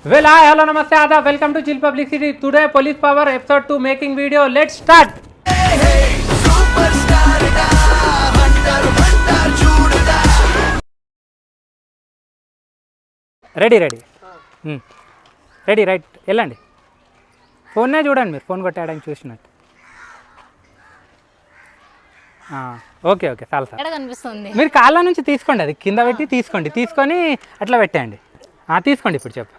Well, hi, hello, namaste, adab. Welcome to Chill Publicity. Today, Police Power episode 2 making video. Let's start. Ready right వెళ్ళండి. ఫోన్నే చూడండి, మీరు phone కొట్టాడని చూసినట్టు. Okay చాలు sir. కనిపిస్తుంది, మీరు కాళ్ళ నుంచి తీసుకోండి, అది కింద పెట్టి తీసుకోండి, తీసుకొని అట్లా పెట్టండి. తీసుకోండి. ఇప్పుడు చెప్పు,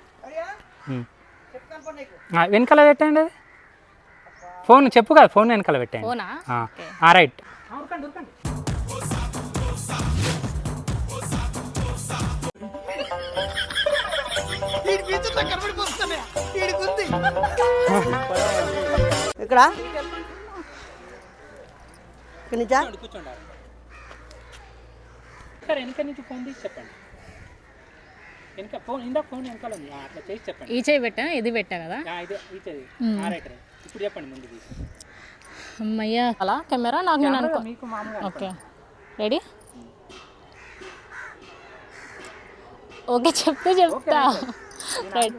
వెనకాల పెట్టండి. అది ఫోన్ చెప్పు కదా, ఫోన్ వెనకాల పెట్టండి. రైట్. ఇక్కడ వెనక నుంచి ఫోన్ తీసి చెప్పండి. వెనక ఫోన్ ఇందాక ఫోన్ వెనకాల ఉంది, అట్లా చేసి చెప్పండి. ఈ చేయి పెట్టా, ఇది పెట్టా కదా. ఇదే ఈ చేయి. రైట్. ఇప్పుడు చెప్పండి ముందు తీసి. అమ్మయ్యా, అలా కెమెరా నాకు నేను అనుకో. మీకు మామూలుగా. Okay ready. ఓకే చెప్తా. రైట్.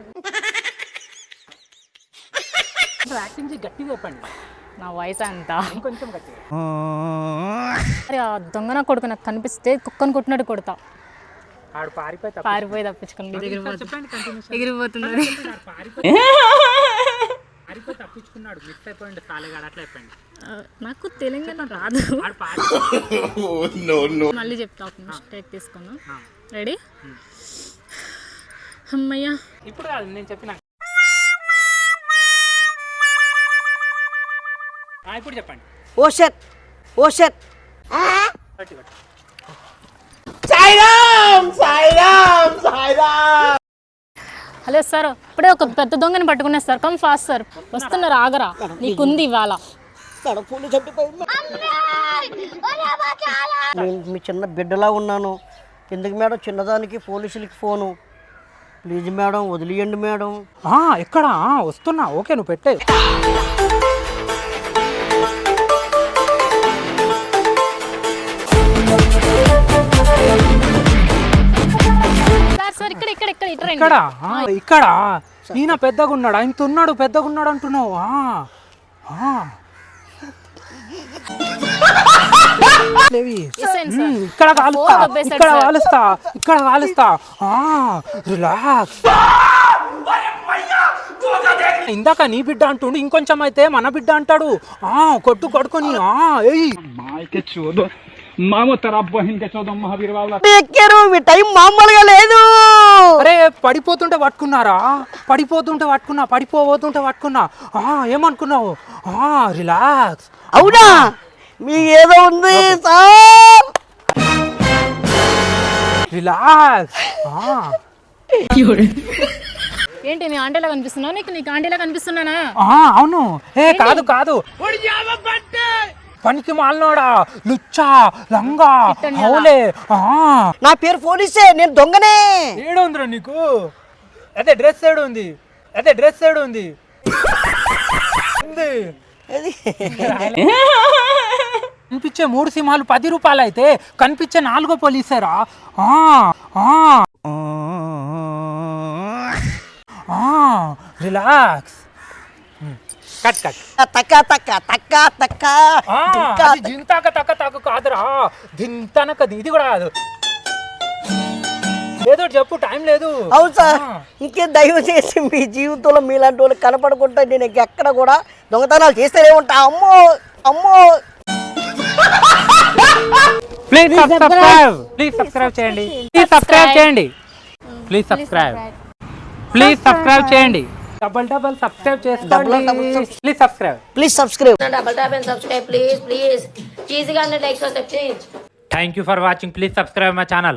యాక్టింగ్ చేసి గట్టిగా చెప్పండి. నా వాయిస్ అంతా ఇంకొంచెం గట్టిగా. అరే ఆ దొంగన కొడుకు నాకు కనిపిస్తే కుక్కను కొట్టినట్టు కొడతా. ఆడు పారిపోయి తప్పించుకుని ఎగిరిపోతుంది. పారిపోయి తప్పించుకున్నాడు, మిస్ అయిపోయింది కాలేగాడు, అట్లా చెప్పండి. నాకు తెలంగాణ రాదు. మళ్ళీ చెప్తా, ఒక మిస్టేక్ తీసుకున్నా. రెడీ. అమ్మయ్యా, ఇప్పుడు కాదు నేను చెప్పిన. ఇప్పుడు చెప్పండి. ఓషట్ హలో సార్, ఇప్పుడే ఒక పెద్ద దొంగని పట్టుకున్నారు సార్. కమ్ ఫాస్ట్ సార్, వస్తున్నారు, ఆగరా, నీకుంది ఇవాళ. నేను మీ చిన్న బిడ్డలా ఉన్నాను, ఎందుకు మేడం చిన్నదానికి పోలీసులకి ఫోను? ప్లీజ్ మేడం వదిలేయండి మేడం. ఎక్కడ వస్తున్నా? ఓకే నువ్వు పెట్టే. ఇక్కడ ఈయన పెద్దగా ఉన్నాడు, ఇంత ఉన్నాడు, పెద్దగా ఉన్నాడు అంటున్నావు. ఇక్కడ కాలుస్తా. రిలాక్స్. ఇందాక నీ బిడ్డ అంటుండు, ఇంకొంచెం అయితే మన బిడ్డ అంటాడు. కొట్టుకొని మీ టైం మామూలుగా లేదు. అరే పడిపోతుంటే పట్టుకున్నారా? పడిపోతుంటే పట్టుకున్నా. ఏమనుకున్నావు? రిలాక్స్. అవునా? మీ ఏదో ఉంది సార్. రిలాక్స్. ఏంటి నీ ఆంటీలా కనిపిస్తున్నావు? నీకు ఆంటీలా కనిపిస్తున్నానా? అవును. కాదు పనికి మాలనోడా, లుచ్చా, లంగా, హౌలే. నా పేరు పోలీసే, నేను దొంగనే. ఏడు ఉందిరా నీకు? అదే డ్రెస్ ఏడు ఉంది. కనిపించే 3 సింహాలు 10 రూపాయలు అయితే కనిపించే 4వ పోలీసేరా. రిలాక్స్. కట్ జింతాక తక్క కాదురా, దింతనక. ఇది కూడా కాదు, ఏదో చెప్పు, టైం లేదు. అవును సార్, ఇంకే దయచేసి మీ జీవితంలో మీలాంటి వాళ్ళు కనపడకుండా నేను ఎక్కడ కూడా దొంగతనాలు చేస్తూనే ఉంటా. అమ్మో ప్లీజ్ సబ్స్క్రైబ్ చేయండి. డబల్ సబ్స్క్రైబ్ చేసుకోండి. Please subscribe. Please. Cheesy గా like, subscribe. Thank you for watching. Please subscribe my channel.